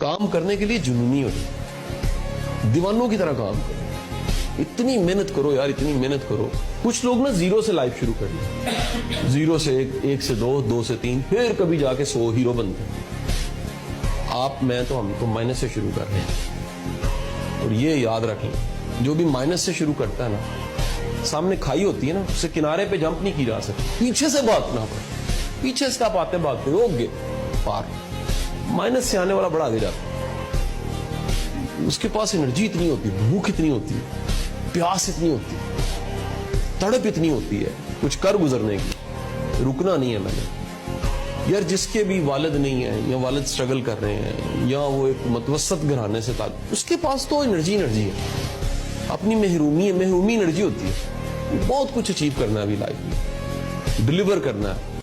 काम करने के लिए जुनूनी हो जाए, दीवानों की तरह काम करो, इतनी मेहनत करो यार, इतनी मेहनत करो। कुछ लोग ना जीरो से लाइफ शुरू कर ली, जीरो से एक से दो, दो से तीन, फिर कभी जाके 100 हीरो बनते हैं। आप, मैं तो, हम तो माइनस से शुरू कर रहे हैं। और ये याद रखें, जो भी माइनस से शुरू करता है ना, सामने खाई होती है ना, उससे किनारे पे जंप नहीं की जा सकती, पीछे से भागना पड़े, पीछे से आप आते भागते हो गए पार। माइनस से आने वाला बड़ा आगे जाता है, उसके पास एनर्जी इतनी होती है, भूख इतनी होती है, प्यास इतनी होती है, तड़प इतनी होती है कुछ कर गुजरने की, रुकना नहीं है मैंने। यार जिसके भी वालिद नहीं है, या वालिद स्ट्रगल कर रहे हैं, या वो एक मतवसत घराने से ताल्लुक, उसके पास तो एनर्जी है, अपनी महरूमी एनर्जी होती है। बहुत कुछ अचीव करना है अभी लाइफ में, डिलीवर करना है।